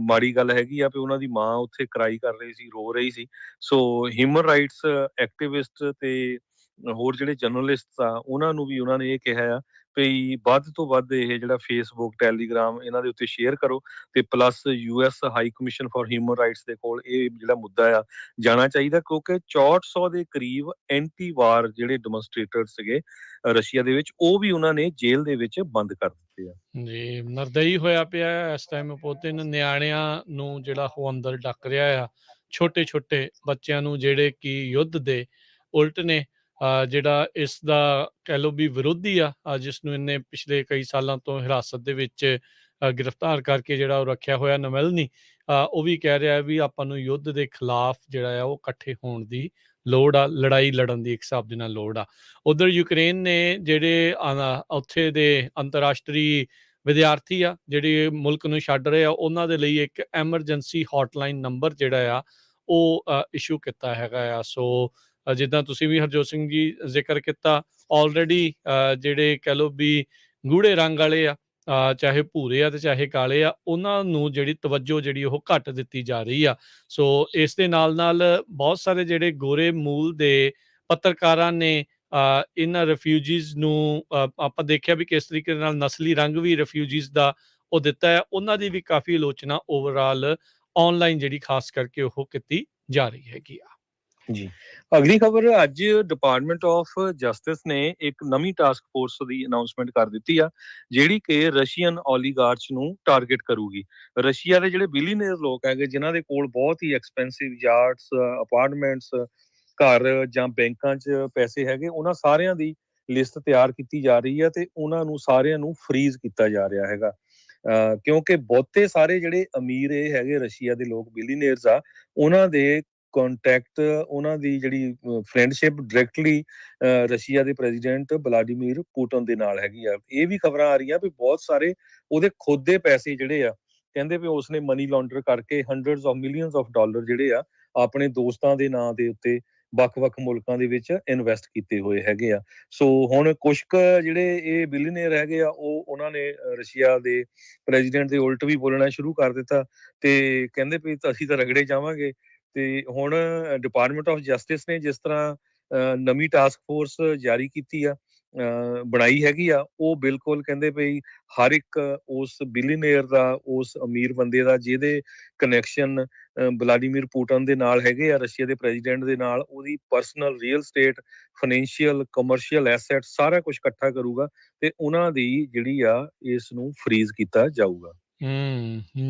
ਮਾੜੀ ਗੱਲ ਹੈਗੀ ਆ। ਵੀ ਉਹਨਾਂ ਦੀ ਮਾਂ ਉੱਥੇ ਕਰਾਈ ਕਰ ਰਹੀ ਸੀ, ਰੋ ਰਹੀ ਸੀ। ਸੋ ਹਿਊਮਨ ਰਾਈਟਸ ਐਕਟਿਵਿਸਟ ਤੇ ਹੋਰ ਜਿਹੜੇ ਜਰਨਲਿਸਟ ਆ, ਉਹਨਾਂ ਨੂੰ ਵੀ ਉਹਨਾਂ ਨੇ ਇਹ ਕਿਹਾ ਆ ਵੀ ਵੱਧ ਤੋਂ ਵੱਧ ਇਹ ਜਿਹੜਾ ਫੇਸਬੁੱਕ, ਟੈਲੀਗ੍ਰਾਮ, ਇਹਨਾਂ ਦੇ ਉੱਤੇ ਸ਼ੇਅਰ ਕਰੋ, ਤੇ plus US high commission for human rights ਦੇ ਕੋਲ ਇਹ ਜਿਹੜਾ ਮੁੱਦਾ ਆ ਜਾਣਾ ਚਾਹੀਦਾ, ਕਿਉਂਕਿ 6400 ਦੇ ਕਰੀਬ ਐਂਟੀ ਵਾਰ ਜਿਹੜੇ ਡੈਮੋਨਸਟ੍ਰੇਟਰ ਸੀਗੇ ਰਸ਼ੀਆ ਦੇ ਵਿੱਚ, ਉਹ ਵੀ ਉਹਨਾਂ ਨੇ ਜੇਲ੍ਹ ਦੇ ਵਿੱਚ ਬੰਦ ਕਰ ਦਿੱਤੇ ਆ। ਜੀ, ਨਰਦਈ ਹੋਇਆ ਪਿਆ ਇਸ ਟਾਈਮ ਪੁਤਿਨ। ਨਿਆਣਿਆਂ ਨੂੰ ਜਿਹੜਾ ਉਹ ਅੰਦਰ ਡੱਕ ਰਿਹਾ ਆ, ਛੋਟੇ-ਛੋਟੇ ਬੱਚਿਆਂ ਨੂੰ ਜਿਹੜੇ ਕਿ ਯੁੱਧ ਦੇ ਉਲਟ ਨੇ। ਜਿਹੜਾ ਇਸ ਦਾ ਕਹਿ ਲਓ ਵੀ ਵਿਰੋਧੀ ਆ, ਜਿਸ ਨੂੰ ਇਹਨੇ ਪਿਛਲੇ ਕਈ ਸਾਲਾਂ ਤੋਂ ਹਿਰਾਸਤ ਦੇ ਵਿੱਚ ਗ੍ਰਿਫਤਾਰ ਕਰਕੇ ਜਿਹੜਾ ਉਹ ਰੱਖਿਆ ਹੋਇਆ, ਨਵੈਲਨੀ, ਉਹ ਵੀ ਕਹਿ ਰਿਹਾ ਵੀ ਆਪਾਂ ਨੂੰ ਯੁੱਧ ਦੇ ਖਿਲਾਫ ਜਿਹੜਾ ਆ ਉਹ ਇਕੱਠੇ ਹੋਣ ਦੀ ਲੋੜ ਆ, ਲੜਾਈ ਲੜਨ ਦੀ ਇੱਕ ਹਿਸਾਬ ਦੇ ਨਾਲ ਲੋੜ ਆ। ਉਧਰ ਯੂਕਰੇਨ ਨੇ ਜਿਹੜੇ ਉੱਥੇ ਦੇ ਅੰਤਰਰਾਸ਼ਟਰੀ ਵਿਦਿਆਰਥੀ ਆ ਜਿਹੜੇ ਮੁਲਕ ਨੂੰ ਛੱਡ ਰਹੇ ਆ, ਉਹਨਾਂ ਦੇ ਲਈ ਇੱਕ ਐਮਰਜੈਂਸੀ ਹੌਟਲਾਈਨ ਨੰਬਰ ਜਿਹੜਾ ਆ ਉਹ ਇਸ਼ੂ ਕੀਤਾ ਹੈਗਾ ਆ। ਸੋ ਜਿੱਦਾਂ ਤੁਸੀਂ ਵੀ ਹਰਜੋਤ ਸਿੰਘ ਜੀ ਜ਼ਿਕਰ ਕੀਤਾ, ਆਲਰੇਡੀ ਜਿਹੜੇ ਕਹਿ ਲਓ ਵੀ ਗੂੜੇ ਰੰਗ ਵਾਲੇ ਆ, ਚਾਹੇ ਭੂਰੇ ਆ ਤੇ ਚਾਹੇ ਕਾਲੇ ਆ, ਉਹਨਾਂ ਨੂੰ ਜਿਹੜੀ ਤਵੱਜੋ ਜਿਹੜੀ ਉਹ ਘੱਟ ਦਿੱਤੀ ਜਾ ਰਹੀ ਆ। ਸੋ ਇਸ ਦੇ ਨਾਲ ਬਹੁਤ ਸਾਰੇ ਜਿਹੜੇ ਗੋਰੇ ਮੂਲ ਦੇ ਪੱਤਰਕਾਰਾਂ ਨੇ ਇਹਨਾਂ ਰਿਫਿਊਜੀਜ਼ ਨੂੰ ਆਪਾਂ ਦੇਖਿਆ ਵੀ ਕਿਸ ਤਰੀਕੇ ਨਾਲ ਨਸਲੀ ਰੰਗ ਵੀ ਰਿਫਿਊਜੀਜ਼ ਦਾ ਉਹ ਦਿੱਤਾ ਹੈ। ਉਹਨਾਂ ਦੀ ਵੀ ਕਾਫੀ ਆਲੋਚਨਾ ਓਵਰਆਲ ਆਨਲਾਈਨ ਜਿਹੜੀ ਖਾਸ ਕਰਕੇ ਉਹ ਕੀਤੀ ਜਾ ਰਹੀ ਹੈਗੀ ਆ। ਜੀ, ਅਗਲੀ ਖਬਰ, ਅੱਜ ਡਿਪਾਰਟਮੈਂਟ ਆਫ ਜਸਟਿਸ ਨੇ ਇੱਕ ਨਵੀਂ ਟਾਸਕ ਫੋਰਸ ਦੀ ਅਨਾਉਂਸਮੈਂਟ ਕਰ ਦਿੱਤੀ ਆ, ਜਿਹੜੀ ਕਿ ਰਸ਼ੀਅਨ ਓਲੀਗਾਰਚ ਨੂੰ ਟਾਰਗੇਟ ਕਰੂਗੀ। ਰਸ਼ੀਆ ਦੇ ਜਿਹੜੇ ਬਿਲੀਅਨਰ ਲੋਕ ਹੈਗੇ, ਜਿਨ੍ਹਾਂ ਦੇ ਕੋਲ ਬਹੁਤ ਹੀ ਐਕਸਪੈਂਸਿਵ ਯਾਰਡਸ, ਅਪਾਰਟਮੈਂਟਸ, ਘਰ ਜਾਂ ਬੈਂਕਾਂ 'ਚ ਪੈਸੇ ਹੈਗੇ, ਉਹਨਾਂ ਸਾਰਿਆਂ ਦੀ ਲਿਸਟ ਤਿਆਰ ਕੀਤੀ ਜਾ ਰਹੀ ਹੈ ਤੇ ਉਹਨਾਂ ਨੂੰ ਸਾਰਿਆਂ ਨੂੰ ਫਰੀਜ਼ ਕੀਤਾ ਜਾ ਰਿਹਾ ਹੈਗਾ। ਕਿਉਂਕਿ ਬਹੁਤੇ ਸਾਰੇ ਜਿਹੜੇ ਅਮੀਰ ਇਹ ਹੈਗੇ ਰਸ਼ੀਆ ਦੇ ਲੋਕ ਬਿਲੀਨੀਅਰਸ ਆ, ਉਹਨਾਂ ਦੇ ਕੰਟੈਕਟ, ਉਹਨਾਂ ਦੀ ਜਿਹੜੀ ਫਰੈਂਡਸ਼ਿਪ ਡਾਇਰੈਕਟਲੀ ਰਸ਼ੀਆ ਦੇ ਪ੍ਰੈਜ਼ੀਡੈਂਟ ਵਲਾਡੀਮੀਰ ਪੁਟਿਨ ਦੇ ਨਾਲ ਹੈਗੀ ਆ। ਇਹ ਵੀ ਖਬਰਾਂ ਆ ਰਹੀਆਂ ਵੀ ਬਹੁਤ ਸਾਰੇ ਉਹਦੇ ਖੁਦ ਦੇ ਪੈਸੇ ਜਿਹੜੇ ਆ, ਕਹਿੰਦੇ ਵੀ ਉਸਨੇ ਮਨੀ ਲਾਂਡਰ ਕਰਕੇ hundreds of millions of dollar ਜਿਹੜੇ ਆ ਆਪਣੇ ਦੋਸਤਾਂ ਦੇ ਨਾਂ ਦੇ ਉੱਤੇ ਵੱਖ-ਵੱਖ ਮੁਲਕਾਂ ਦੇ ਵਿੱਚ ਇਨਵੈਸਟ ਕੀਤੇ ਹੋਏ ਹੈਗੇ ਆ। ਸੋ ਹੁਣ ਕੁਛ ਕੁ ਜਿਹੜੇ ਇਹ ਬਿਲੀਅਨਰ ਹੈਗੇ ਆ, ਉਹ ਉਹਨਾਂ ਨੇ ਰਸ਼ੀਆ ਦੇ ਪ੍ਰੈਜ਼ੀਡੈਂਟ ਦੇ ਉਲਟ ਵੀ ਬੋਲਣਾ ਸ਼ੁਰੂ ਕਰ ਦਿੱਤਾ ਤੇ ਕਹਿੰਦੇ ਵੀ ਅਸੀਂ ਤਾਂ ਰਗੜੇ ਜਾਵਾਂਗੇ। ਤੇ ਹੁਣ ਡਿਪਾਰਟਮੈਂਟ ਆਫ ਜਸਟਿਸ ਨੇ ਜਿਸ ਤਰ੍ਹਾਂ ਨਵੀਂ ਟਾਸਕ ਫੋਰਸ ਜਾਰੀ ਕੀਤੀ ਆ, ਬਣਾਈ ਹੈਗੀ ਆ, ਉਹ ਬਿਲਕੁਲ ਕਹਿੰਦੇ ਵੀ ਹਰ ਇੱਕ ਉਸ ਬਿਲੀਅਨਰ ਦਾ, ਉਸ ਅਮੀਰ ਬੰਦੇ ਦਾ ਜਿਹਦੇ ਕਨੈਕਸ਼ਨ ਵਲਾਡੀਮੀਰ ਪੁਟਿਨ ਦੇ ਨਾਲ ਹੈਗੇ ਆ, ਰਸ਼ੀਆ ਦੇ ਪ੍ਰੈਜ਼ੀਡੈਂਟ ਦੇ ਨਾਲ, ਉਹਦੀ personal real estate, financial, commercial asset ਸਾਰਾ ਕੁਝ ਇਕੱਠਾ ਕਰੂਗਾ ਤੇ ਉਹਨਾਂ ਦੀ ਜਿਹੜੀ ਆ ਇਸ ਨੂੰ ਫਰੀਜ਼ ਕੀਤਾ ਜਾਊਗਾ।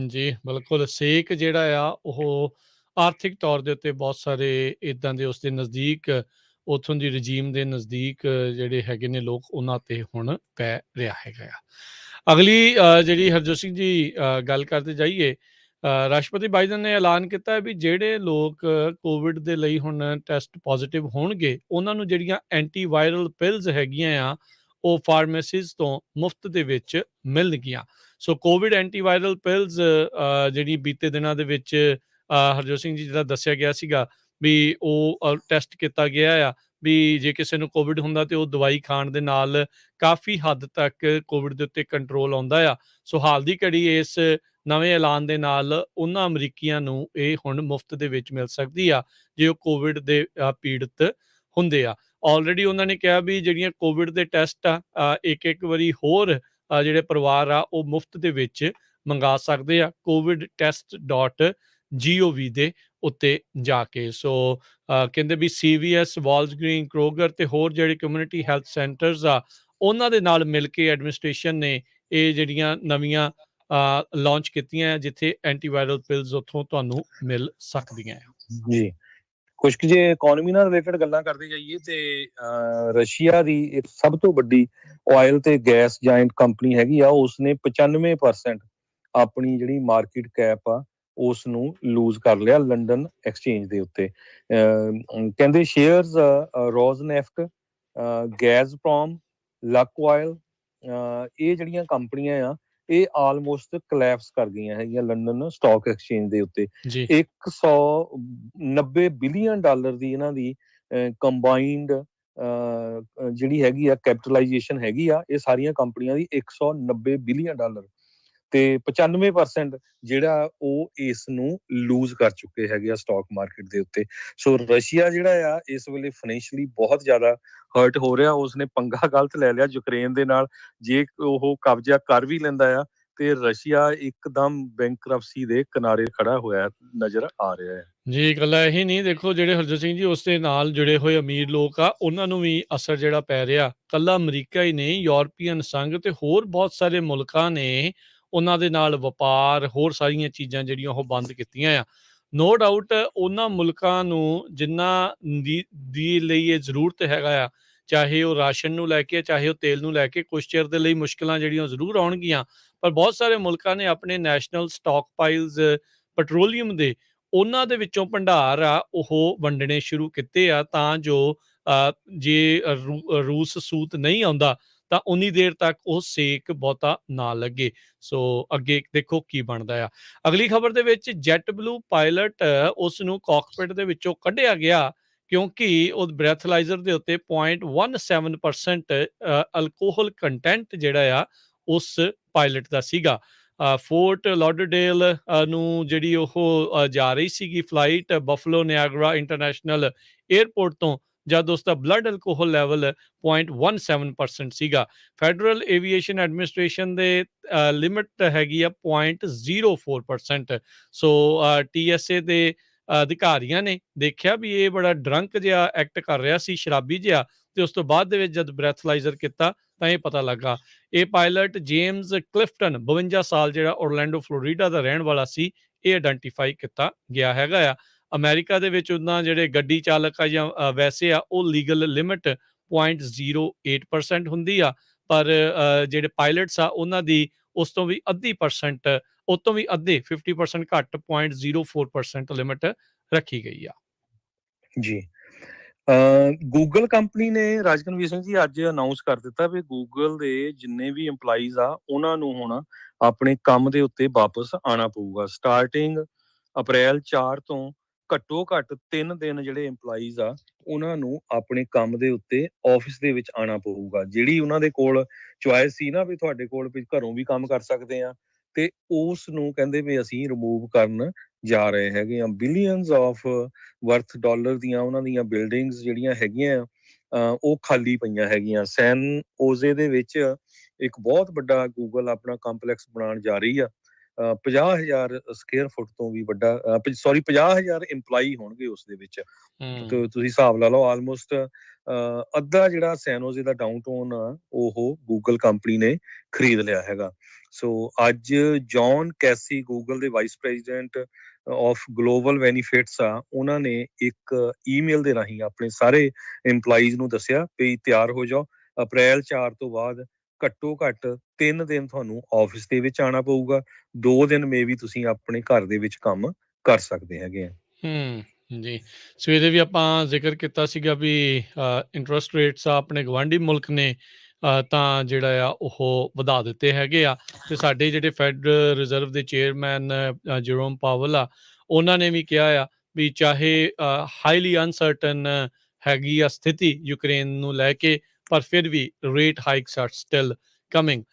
ਜੀ, ਬਿਲਕੁਲ ਸੇਕ ਜਿਹੜਾ ਆ ਉਹ ਆਰਥਿਕ ਤੌਰ ਦੇ ਉੱਤੇ ਬਹੁਤ ਸਾਰੇ ਇੱਦਾਂ ਦੇ ਉਸਦੇ ਨਜ਼ਦੀਕ, ਉੱਥੋਂ ਦੀ ਰਜੀਮ ਦੇ ਨਜ਼ਦੀਕ ਜਿਹੜੇ ਹੈਗੇ ਨੇ ਲੋਕ, ਉਹਨਾਂ ਤੇ ਹੁਣ ਪੈ ਰਿਹਾ ਹੈਗਾ ਆ। ਅਗਲੀ ਜਿਹੜੀ ਹਰਜੋਤ ਸਿੰਘ ਜੀ ਗੱਲ ਕਰਦੇ ਜਾਈਏ, ਰਾਸ਼ਟਰਪਤੀ ਬਾਈਡਨ ਨੇ ਐਲਾਨ ਕੀਤਾ ਹੈ ਵੀ ਜਿਹੜੇ ਲੋਕ ਕੋਵਿਡ ਦੇ ਲਈ ਹੁਣ ਟੈਸਟ ਪੋਜ਼ੀਟਿਵ ਹੋਣਗੇ, ਉਹਨਾਂ ਨੂੰ ਜਿਹੜੀਆਂ ਐਂਟੀਵਾਇਰਲ ਪਿਲਸ ਹੈਗੀਆਂ ਆ, ਉਹ ਫਾਰਮੇਸੀਜ਼ ਤੋਂ ਮੁਫਤ ਦੇ ਵਿੱਚ ਮਿਲਣਗੀਆਂ। ਸੋ ਕੋਵਿਡ ਐਂਟੀਵਾਇਰਲ ਪਿਲਸ ਜਿਹੜੀ ਬੀਤੇ ਦਿਨਾਂ ਦੇ ਵਿੱਚ ਹਰਜੋਤ ਸਿੰਘ ਜੀ ਜਿਹੜਾ ਦੱਸਿਆ ਗਿਆ ਸੀਗਾ ਵੀ ਉਹ ਟੈਸਟ ਕੀਤਾ ਗਿਆ ਆ ਵੀ ਜੇ ਕਿਸੇ ਨੂੰ ਕੋਵਿਡ ਹੁੰਦਾ ਤੇ ਉਹ ਦਵਾਈ ਖਾਣ ਦੇ ਨਾਲ ਕਾਫੀ ਹੱਦ ਤੱਕ ਕੋਵਿਡ ਦੇ ਉੱਤੇ ਕੰਟਰੋਲ ਆਉਂਦਾ ਆ। ਸੋ ਹਾਲ ਦੀ ਘੜੀ ਇਸ ਨਵੇਂ ਐਲਾਨ ਦੇ ਨਾਲ ਉਹਨਾਂ ਅਮਰੀਕੀਆਂ ਨੂੰ ਇਹ ਹੁਣ ਮੁਫਤ ਦੇ ਵਿੱਚ ਮਿਲ ਸਕਦੀ ਆ ਜੇ ਉਹ ਕੋਵਿਡ ਦੇ ਪੀੜਤ ਹੁੰਦੇ ਆ। ਆਲਰੇਡੀ ਉਹਨਾਂ ਨੇ ਕਿਹਾ ਵੀ ਜਿਹੜੀਆਂ ਕੋਵਿਡ ਦੇ ਟੈਸਟ ਆ ਇੱਕ ਵਾਰੀ ਹੋਰ ਜਿਹੜੇ ਪਰਿਵਾਰ ਆ ਉਹ ਮੁਫਤ ਦੇ ਵਿੱਚ ਮੰਗਾ ਸਕਦੇ ਆ covid-test.gov ਦੇ ਉੱਤੇ ਜਾ ਕੇ। ਸੋ ਕਹਿੰਦੇ ਵੀ CVS, ਵਾਲਗ੍ਰੀਨ, ਕਰੋਗਰ ਤੇ ਹੋਰ ਜਿਹੜੇ ਕਮਿਊਨਿਟੀ ਹੈਲਥ ਸੈਂਟਰਸ ਆ, ਉਹਨਾਂ ਦੇ ਨਾਲ ਮਿਲ ਕੇ ਐਡਮਿਨਿਸਟ੍ਰੇਸ਼ਨ ਨੇ ਇਹ ਜਿਹੜੀਆਂ ਨਵੀਆਂ ਲਾਂਚ ਕੀਤੀਆਂ, ਜਿੱਥੇ ਐਂਟੀਵਾਇਰਲ ਪਿਲਸ ਉੱਥੋਂ ਤੁਹਾਨੂੰ ਮਿਲ ਸਕਦੀਆਂ ਆ। ਜੀ, ਕੁਛ ਕੁ ਜੇ ਇਕੋਨਮੀ ਨਾਲ ਰਿਲੇਟਡ ਗੱਲਾਂ ਕਰਦੇ ਜਾਈਏ ਤੇ ਰਸ਼ੀਆ ਦੀ ਇੱਕ ਸਭ ਤੋਂ ਵੱਡੀ ਆਇਲ ਤੇ ਗੈਸ ਜਾਇੰਟ ਕੰਪਨੀ ਹੈਗੀ ਆ, ਉਸਨੇ 95% ਆਪਣੀ ਜਿਹੜੀ ਮਾਰਕੀਟ ਕੈਪ ਆ ਉਸ ਨੂੰ ਲੂਜ਼ ਕਰ ਲਿਆ ਲੰਡਨ ਐਕਸਚੇਂਜ ਦੇ ਉੱਤੇ। ਕਹਿੰਦੇ ਸ਼ੇਅਰਸ ਰੋਜ਼ਨੈਫਟ, ਗੈਜ਼ਪ੍ਰੋਮ, ਲਕਓਇਲ, ਇਹ ਜਿਹੜੀਆਂ ਕੰਪਨੀਆਂ ਆ ਇਹ ਆਲਮੋਸਟ ਕਲੈਪਸ ਕਰ ਗਈਆਂ ਹੈਗੀਆਂ ਲੰਡਨ ਸਟਾਕ ਐਕਸਚੇਂਜ ਦੇ ਉੱਤੇ। ਜੀ 190 ਬਿਲੀਅਨ ਡਾਲਰ ਦੀ ਇਹਨਾਂ ਦੀ ਕੰਬਾਈਨਡ ਜਿਹੜੀ ਹੈਗੀ ਆ ਕੈਪੀਟਲਾਈਜੇਸ਼ਨ ਹੈਗੀ ਆ ਇਹ ਸਾਰੀਆਂ ਕੰਪਨੀਆਂ ਦੀ 190 ਬਿਲੀਅਨ ਡਾਲਰ ਤੇ 95% ਜਿਹੜਾ ਉਹ ਇਸ ਨੂੰ ਲੂਜ਼ ਕਰ ਚੁੱਕੇ ਹੈਗੇ ਆ ਸਟਾਕ ਮਾਰਕੀਟ ਦੇ ਉੱਤੇ। ਸੋ ਰਸ਼ੀਆ ਜਿਹੜਾ ਆ ਇਸ ਵੇਲੇ ਫਾਈਨੈਂਸ਼ੀਅਲੀ ਬਹੁਤ ਜ਼ਿਆਦਾ ਹਰਟ ਹੋ ਰਿਹਾ। ਉਸਨੇ ਪੰਗਾ ਗਲਤ ਲੈ ਲਿਆ ਯੂਕਰੇਨ ਦੇ ਨਾਲ। ਜੇ ਉਹ ਕਬਜ਼ਾ ਕਰ ਵੀ ਲੈਂਦਾ ਆ ਤੇ ਰਸ਼ੀਆ ਇੱਕਦਮ ਬੈਂਕਰਪਸੀ ਦੇ ਕਿਨਾਰੇ ਖੜਾ ਹੋਇਆ ਨਜ਼ਰ ਆ ਰਿਹਾ ਹੈ। ਜੀ, ਇਕੱਲਾ ਇਹੀ ਨਹੀਂ, ਦੇਖੋ ਜਿਹੜੇ ਹਰਜੋਤ ਸਿੰਘ ਜੀ ਉਸ ਦੇ ਨਾਲ ਜੁੜੇ ਹੋਏ ਅਮੀਰ ਲੋਕ ਆ, ਉਹਨਾਂ ਨੂੰ ਵੀ ਅਸਰ ਜਿਹੜਾ ਪੈ ਰਿਹਾ। ਇਕੱਲਾ ਅਮਰੀਕਾ ਹੀ ਨਹੀਂ, ਯੂਰਪੀਅਨ ਸੰਘ ਤੇ ਹੋਰ ਬਹੁਤ ਸਾਰੇ ਮੁਲਕਾਂ ਨੇ ਉਹਨਾਂ ਦੇ ਨਾਲ ਵਪਾਰ, ਹੋਰ ਸਾਰੀਆਂ ਚੀਜ਼ਾਂ ਜਿਹੜੀਆਂ ਉਹ ਬੰਦ ਕੀਤੀਆਂ ਆ। ਨੋ ਡਾਊਟ ਉਹਨਾਂ ਮੁਲਕਾਂ ਨੂੰ ਜਿਨ੍ਹਾਂ ਦੀ ਲਈ ਇਹ ਜ਼ਰੂਰਤ ਹੈਗਾ ਆ, ਚਾਹੇ ਉਹ ਰਾਸ਼ਨ ਨੂੰ ਲੈ ਕੇ, ਚਾਹੇ ਉਹ ਤੇਲ ਨੂੰ ਲੈ ਕੇ, ਕੁਛ ਚਿਰ ਦੇ ਲਈ ਮੁਸ਼ਕਿਲਾਂ ਜਿਹੜੀਆਂ ਜ਼ਰੂਰ ਆਉਣਗੀਆਂ, ਪਰ ਬਹੁਤ ਸਾਰੇ ਮੁਲਕਾਂ ਨੇ ਆਪਣੇ ਨੈਸ਼ਨਲ ਸਟਾਕ ਪਾਈਲਸ ਪੈਟਰੋਲੀਅਮ ਦੇ, ਉਹਨਾਂ ਦੇ ਵਿੱਚੋਂ ਭੰਡਾਰ ਆ ਉਹ ਵੰਡਣੇ ਸ਼ੁਰੂ ਕੀਤੇ ਆ ਤਾਂ ਜੋ ਜੇ ਰੂਸ ਸੂਤ ਨਹੀਂ ਆਉਂਦਾ ਤਾਂ ਉਨੀ ਦੇਰ ਤੱਕ ਉਹ ਸੇਕ ਬਹੁਤਾ ਨਾ ਲੱਗੇ। ਸੋ ਅੱਗੇ ਦੇਖੋ ਕੀ ਬਣਦਾ ਆ। ਅਗਲੀ ਖਬਰ ਦੇ ਵਿੱਚ ਜੈਟ ਬਲੂ ਪਾਇਲਟ ਉਸ ਨੂੰ ਕਾਕਪਿਟ ਦੇ ਵਿੱਚੋਂ ਕੱਢਿਆ ਗਿਆ ਕਿਉਂਕਿ ਉਹ ਬ੍ਰੈਥਲਾਈਜ਼ਰ ਦੇ ਉੱਤੇ 0.17% ਅਲਕੋਹਲ ਕੰਟੈਂਟ ਜਿਹੜਾ ਆ ਉਸ ਪਾਇਲਟ ਦਾ ਸੀਗਾ। ਫੋਰਟ ਲਾਡਰਡੇਲ ਨੂੰ ਜਿਹੜੀ ਉਹ ਜਾ ਰਹੀ ਸੀਗੀ flight Buffalo Niagara international airport ਤੋਂ, ਜਦ ਉਸਦਾ ਬਲੱਡ ਅਲਕੋਹਲ ਲੈਵਲ 0.17% ਸੀਗਾ। ਫੈਡਰਲ ਏਵੀਏਸ਼ਨ ਐਡਮਿਨਿਸਟ੍ਰੇਸ਼ਨ ਦੇ ਲਿਮਿਟ ਹੈਗੀ ਆ 0.04%। ਸੋ TSA ਦੇ ਅਧਿਕਾਰੀਆਂ ਨੇ ਦੇਖਿਆ ਵੀ ਇਹ ਬੜਾ ਡਰੰਕ ਜਿਹਾ ਐਕਟ ਕਰ ਰਿਹਾ ਸੀ, ਸ਼ਰਾਬੀ ਜਿਹਾ, ਤੇ ਉਸ ਤੋਂ ਬਾਅਦ ਦੇ ਵਿੱਚ ਜਦ ਬ੍ਰੈਥਲਾਈਜ਼ਰ ਕੀਤਾ ਤਾਂ ਇਹ ਪਤਾ ਲੱਗਾ। ਇਹ ਪਾਇਲਟ ਜੇਮਸ ਕਲਿਫਟਨ 52 ਸਾਲ ਜਿਹੜਾ ਓਰਲੈਂਡੋ ਫਲੋਰੀਡਾ ਦਾ ਰਹਿਣ ਵਾਲਾ ਸੀ, ਇਹ ਆਇਡੈਂਟੀਫਾਈ ਕੀਤਾ ਗਿਆ ਹੈਗਾ ਆ। ਅਮਰੀਕਾ ਦੇ ਵਿੱਚ ਉਹਨਾਂ ਜਿਹੜੇ ਗੱਡੀ ਚਾਲਕ ਆ ਜਾਂ ਵੈਸੇ ਆ ਉਹ ਲੀਗਲ ਲਿਮਿਟ 0.08% ਹੁੰਦੀ ਆ, ਪਰ ਜਿਹੜੇ ਪਾਇਲਟਸ ਆ ਉਹਨਾਂ ਦੀ ਉਸ ਤੋਂ ਵੀ ਅੱਧੀ ਪਰਸੈਂਟ, ਉਹ ਤੋਂ ਵੀ ਅੱਧੇ 50% ਘੱਟ 0.04% ਲਿਮਿਟ ਰੱਖੀ ਗਈ ਆ। ਜੀ ਗੂਗਲ ਕੰਪਨੀ ਨੇ ਰਾਜਕਨਵੀਰ ਸਿੰਘ ਜੀ ਅੱਜ ਅਨਾਉਂਸ ਕਰ ਦਿੱਤਾ ਵੀ ਗੂਗਲ ਦੇ ਜਿੰਨੇ ਵੀ EMPLOYEES ਆ ਉਹਨਾਂ ਨੂੰ ਹੁਣ ਆਪਣੇ ਕੰਮ ਦੇ ਉੱਤੇ ਵਾਪਸ ਆਉਣਾ ਪਊਗਾ। ਸਟਾਰਟਿੰਗ ਅਪ੍ਰੈਲ 4 ਤੋਂ ਘੱਟੋ ਘੱਟ 3 ਦਿਨ ਜਿਹੜੇ EMPLOYEES ਆ ਉਹਨਾਂ ਨੂੰ ਆਪਣੇ ਕੰਮ ਦੇ ਉੱਤੇ ਆਫਿਸ ਦੇ ਵਿੱਚ ਆਉਣਾ ਪਊਗਾ। ਜਿਹੜੀ ਉਹਨਾਂ ਦੇ ਕੋਲ ਚੁਆਇਸ ਸੀ ਨਾ ਵੀ ਤੁਹਾਡੇ ਕੋਲ ਵੀ ਘਰੋਂ ਵੀ ਕੰਮ ਕਰ ਸਕਦੇ ਆ, ਤੇ ਉਸ ਨੂੰ ਕਹਿੰਦੇ ਵੀ ਅਸੀਂ ਰਿਮੂਵ ਕਰਨ ਜਾ ਰਹੇ ਹੈਗੇ ਆ। ਬਿਲੀਅਨਸ ਆਫ ਵਰਥ ਡਾਲਰ ਦੀਆਂ ਉਹਨਾਂ ਦੀਆਂ ਬਿਲਡਿੰਗਸ ਜਿਹੜੀਆਂ ਹੈਗੀਆਂ ਉਹ ਖਾਲੀ ਪਈਆਂ ਹੈਗੀਆਂ। ਸੈਨ ਓਜ਼ੇ ਦੇ ਵਿੱਚ ਇੱਕ ਬਹੁਤ ਵੱਡਾ ਗੂਗਲ ਆਪਣਾ ਕੰਪਲੈਕਸ ਬਣਾਉਣ ਜਾ ਰਹੀ ਆ। 50,000 ਸਕੁਅਰ ਫੁੱਟ ਤੋਂ ਵੀ ਵੱਡਾ, 50,000 EMPLOYEE ਹੋਣਗੇ ਉਸ ਦੇ ਵਿੱਚ। ਤੇ ਤੁਸੀਂ ਹਿਸਾਬ ਲਾ ਲਓ ਆਲਮੋਸਟ ਅੱਧਾ ਜਿਹੜਾ ਸੈਨੋਜ਼ੇ ਦਾ ਡਾਊਨਟਾਊਨ ਆ ਉਹ ਗੂਗਲ ਕੰਪਨੀ ਨੇ ਖਰੀਦ ਲਿਆ ਹੈਗਾ। ਸੋ ਅੱਜ ਜੌਨ ਕੈਸੀ ਗੂਗਲ ਦੇ vice president of global benefits ਆ, ਉਹਨਾਂ ਨੇ ਇੱਕ ਈਮੇਲ ਦੇ ਰਾਹੀਂ ਆਪਣੇ ਸਾਰੇ EMPLOYEES ਨੂੰ ਦੱਸਿਆ ਵੀ ਤਿਆਰ ਹੋ ਜਾਓ, ਅਪ੍ਰੈਲ 4 ਤੋਂ ਬਾਅਦ ਘੱਟੋ ਘੱਟ 3 ਦਿਨ ਤੁਹਾਨੂੰ ਆਫਿਸ ਦੇ ਵਿੱਚ ਆਉਣਾ ਪਊਗਾ, 2 ਦਿਨ ਮੇ ਵੀ ਤੁਸੀਂ ਆਪਣੇ ਘਰ ਦੇ ਵਿੱਚ ਕੰਮ ਕਰ ਸਕਦੇ ਹੈਗੇ ਆ। ਜੀ, ਸਵੇਰੇ ਵੀ ਆਪਾਂ ਜ਼ਿਕਰ ਕੀਤਾ ਸੀਗਾ ਵੀ ਇੰਟਰਸਟ ਰੇਟਸ ਆ ਆਪਣੇ ਗਵਾਂਢੀ ਮੁਲਕ ਨੇ ਤਾਂ ਜਿਹੜਾ ਆ ਉਹ ਵਧਾ ਦਿੱਤੇ ਹੈਗੇ ਆ, ਤੇ ਸਾਡੇ ਜਿਹੜੇ ਫੈਡਰਲ ਰਿਜ਼ਰਵ ਦੇ ਚੇਅਰਮੈਨ ਜਰੋਮ ਪਾਵਲ ਆ, ਉਹਨਾਂ ਨੇ ਵੀ ਕਿਹਾ ਆ ਵੀ ਚਾਹੇ ਹਾਈਲੀ ਅਨਸਰਟਨ ਹੈਗੀ ਆ ਸਥਿਤੀ ਯੂਕਰੇਨ ਨੂੰ ਲੈ ਕੇ, ਪਰ ਫਿਰ ਵੀ rate hikes are still coming.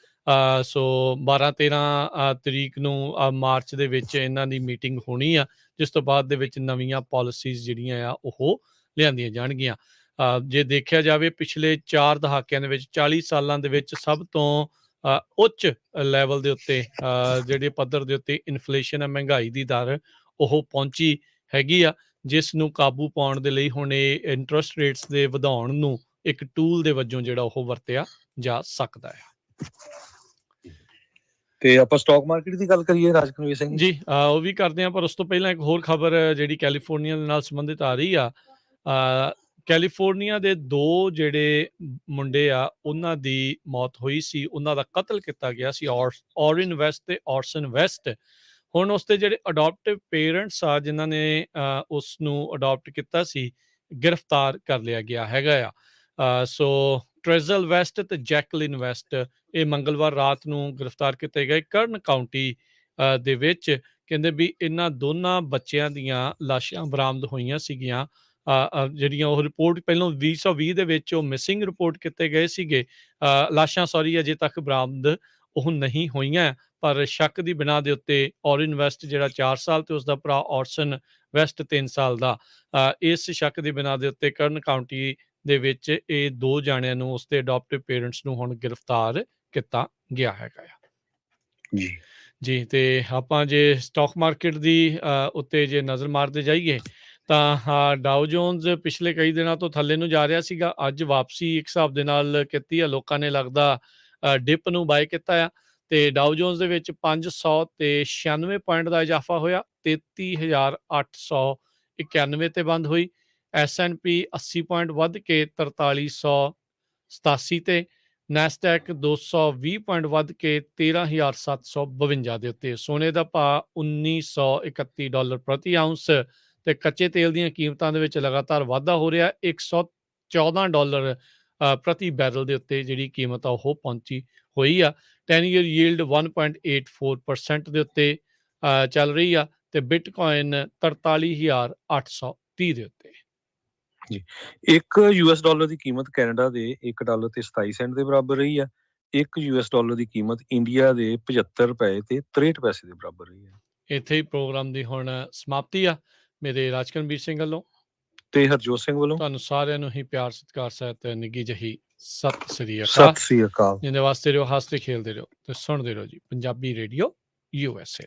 So 12-13 ਤਰੀਕ ਨੂੰ ਮਾਰਚ ਦੇ ਵਿੱਚ ਇਹਨਾਂ ਦੀ ਮੀਟਿੰਗ ਹੋਣੀ ਆ, ਜਿਸ ਤੋਂ ਬਾਅਦ ਦੇ ਵਿੱਚ ਨਵੀਆਂ ਪਾਲਿਸੀਜ਼ ਜਿਹੜੀਆਂ ਆ ਉਹ ਲਿਆਂਦੀਆਂ ਜਾਣਗੀਆਂ। ਜੇ ਦੇਖਿਆ ਜਾਵੇ ਪਿਛਲੇ 4 ਦਹਾਕਿਆਂ ਦੇ ਵਿੱਚ 40 ਸਾਲਾਂ ਦੇ ਵਿੱਚ ਸਭ ਤੋਂ ਉੱਚ ਲੈਵਲ ਦੇ ਉੱਤੇ ਜਿਹੜੇ ਪੱਧਰ ਦੇ ਉੱਤੇ ਇਨਫਲੇਸ਼ਨ ਹੈ, ਮਹਿੰਗਾਈ ਦੀ ਦਰ ਉਹ ਪਹੁੰਚੀ ਹੈਗੀ ਆ, ਜਿਸ ਨੂੰ ਕਾਬੂ ਪਾਉਣ ਦੇ ਲਈ ਹੁਣ ਇਹ ਇੰਟਰਸਟ ਰੇਟਸ ਦੇ ਵਧਾਉਣ ਨੂੰ ਇੱਕ ਟੂਲ ਦੇ ਵਜੋਂ ਜਿਹੜਾ ਉਹ ਵਰਤਿਆ ਜਾ ਸਕਦਾ ਹੈ। ਤੇ ਆਪਾਂ ਸਟਾਕ ਮਾਰਕੀਟ ਦੀ ਗੱਲ ਕਰੀਏ ਰਾਜਕਨਵੀਰ ਸਿੰਘ ਜੀ, ਉਹ ਵੀ ਕਰਦੇ ਆ, ਪਰ ਉਸ ਤੋਂ ਪਹਿਲਾਂ ਇੱਕ ਹੋਰ ਖਬਰ ਜਿਹੜੀ ਕੈਲੀਫੋਰਨੀਆ ਦੇ ਨਾਲ ਸੰਬੰਧਿਤ ਆ ਰਹੀ ਆ। ਕੈਲੀਫੋਰਨੀਆ ਦੇ 2 ਜਿਹੜੇ ਮੁੰਡੇ ਆ ਉਹਨਾਂ ਦੀ ਮੌਤ ਹੋਈ ਸੀ, ਉਹਨਾਂ ਦਾ ਕਤਲ ਕੀਤਾ ਗਿਆ ਸੀ, ਔਰਿਨ ਵੈਸਟ ਤੇ ਔਰਸਨ ਵੈਸਟ। ਹੁਣ ਉਸ ਦੇ ਜਿਹੜੇ ਅਡਾਪਟਿਵ ਪੇਰੈਂਟਸ ਆ ਜਿਨ੍ਹਾਂ ਨੇ ਉਸ ਨੂੰ ਅਡਾਪਟ ਕੀਤਾ ਸੀ, ਗ੍ਰਿਫਤਾਰ ਕਰ ਲਿਆ ਗਿਆ ਹੈਗਾ ਆ। ਸੋ ਟ੍ਰੈਜ਼ਲ ਵੈਸਟ ਤੇ ਜੈਕਲਿਨ ਵੈਸਟ ਇਹ ਮੰਗਲਵਾਰ ਰਾਤ ਨੂੰ ਗ੍ਰਿਫਤਾਰ ਕੀਤੇ ਗਏ ਕਰਨ ਕਾਉਂਟੀ ਦੇ ਵਿੱਚ। ਕਹਿੰਦੇ ਵੀ ਇਹਨਾਂ ਦੋਨਾਂ ਬੱਚਿਆਂ ਦੀਆਂ ਲਾਸ਼ਾਂ ਬਰਾਮਦ ਹੋਈਆਂ ਸੀਗੀਆਂ, ਜਿਹੜੀਆਂ ਉਹ ਰਿਪੋਰਟ ਪਹਿਲਾਂ 2020 ਦੇ ਵਿੱਚ ਉਹ ਮਿਸਿੰਗ ਰਿਪੋਰਟ ਕੀਤੇ ਗਏ ਸੀਗੇ। ਲਾਸ਼ਾਂ ਅਜੇ ਤੱਕ ਬਰਾਮਦ ਉਹ ਨਹੀਂ ਹੋਈਆਂ, ਪਰ ਸ਼ੱਕ ਦੀ ਬਿਨਾਂ ਦੇ ਉੱਤੇ ਔਰਿਨ ਵੈਸਟ ਜਿਹੜਾ 4 ਸਾਲ ਤੇ ਉਸਦਾ ਭਰਾ ਔਰਸਨ ਵੈਸਟ 3 ਸਾਲ ਦਾ, ਇਸ ਸ਼ੱਕ ਦੀ ਬਿਨਾਂ ਦੇ ਉੱਤੇ ਕਰਨ ਕਾਉਂਟੀ ਦੇ ਵਿੱਚ ਇਹ 2 ਜਾਣਿਆਂ ਨੂੰ ਉਸਦੇ ਅਡਾਪਟਿਵ ਪੇਰੈਂਟਸ ਨੂੰ ਹੁਣ ਗ੍ਰਿਫਤਾਰ ਕੀਤਾ ਗਿਆ ਹੈਗਾ ਆ। ਜੀ, ਤੇ ਆਪਾਂ ਜੇ ਸਟਾਕ ਮਾਰਕੀਟ ਦੀ ਉੱਤੇ ਜੇ ਨਜ਼ਰ ਮਾਰਦੇ ਜਾਈਏ ਤਾਂ ਡਾਓ ਜੋਨਸ ਪਿਛਲੇ ਕਈ ਦਿਨਾਂ ਤੋਂ ਥੱਲੇ ਨੂੰ ਜਾ ਰਿਹਾ ਸੀਗਾ, ਅੱਜ ਵਾਪਸੀ ਇੱਕ ਹਿਸਾਬ ਦੇ ਨਾਲ ਕੀਤੀ ਆ, ਲੋਕਾਂ ਨੇ ਲੱਗਦਾ ਡਿਪ ਨੂੰ ਬਾਏ ਕੀਤਾ ਆ, ਤੇ ਡਾਓ ਜੋਨਸ ਦੇ ਵਿੱਚ 596 ਪੁਆਇੰਟ ਦਾ ਇਜ਼ਾਫਾ ਹੋਇਆ, 33,891 ਤੇ ਬੰਦ ਹੋਈ। S&P 80 ਪੁਆਇੰਟ ਵੱਧ ਕੇ 4387 ਤੇ, ਨੈਸਡੈਕ 220 ਪੁਆਇੰਟ ਵੱਧ ਕੇ 13,752 ਦੇ ਉੱਤੇ। ਸੋਨੇ ਦਾ ਭਾਅ $1,931 ਪ੍ਰਤੀ ਆਉਂਸ, ਤੇ ਕੱਚੇ ਤੇਲ ਦੀਆਂ ਕੀਮਤਾਂ ਦੇ ਵਿੱਚ ਲਗਾਤਾਰ ਵਾਧਾ ਹੋ ਰਿਹਾ, $114 ਪ੍ਰਤੀ ਬੈਰਲ ਦੇ ਉੱਤੇ ਜਿਹੜੀ ਕੀਮਤ ਆ ਉਹ ਪਹੁੰਚੀ ਹੋਈ ਆ। 10 ਈਅਰ ਯੀਲਡ 1.84% ਦੇ ਉੱਤੇ ਚੱਲ ਰਹੀ ਆ, ਤੇ ਬਿਟਕੋਇਨ 43,830 ਦੇ ਉੱਤੇ। ਜੀ, $1 ਦੀ ਕੀਮਤ ਕੈਨੇਡਾ ਦੇ $1.27 ਦੇ ਬਰਾਬਰ ਰਹੀ ਆ। $1 ਦੀ ਕੀਮਤ ਇੰਡੀਆ ਦੇ 75 ਰੁਪਏ ਤੇ 63 ਪੈਸੇ ਦੇ ਬਰਾਬਰ ਰਹੀ ਆ। ਇੱਥੇ ਹੀ ਪ੍ਰੋਗਰਾਮ ਦੀ ਹੁਣ ਸਮਾਪਤੀ ਆ। ਮੇਰੇ ਰਾਜਕਨਵੀਰ ਸਿੰਘ ਵੱਲੋਂ ਤੇ ਹਰਜੋਤ ਸਿੰਘ ਵੱਲੋਂ ਤੁਹਾਨੂੰ ਸਾਰਿਆਂ ਨੂੰ ਹੀ ਪਿਆਰ ਸਤਿਕਾਰ ਸਹਿਤ ਨਿੱਘੀ ਜਿਹੀ ਸਤਿ ਸ੍ਰੀ ਅਕਾਲ। ਸਤਿ ਸ੍ਰੀ ਅਕਾਲ। ਜਿੰਦੇ ਵਾਸਤੇ ਰਹੋ, ਹੱਸਦੇ ਖੇਲਦੇ ਰਹੋ ਤੇ ਸੁਣਦੇ ਰਹੋ ਜੀ ਪੰਜਾਬੀ ਰੇਡੀਓ USA।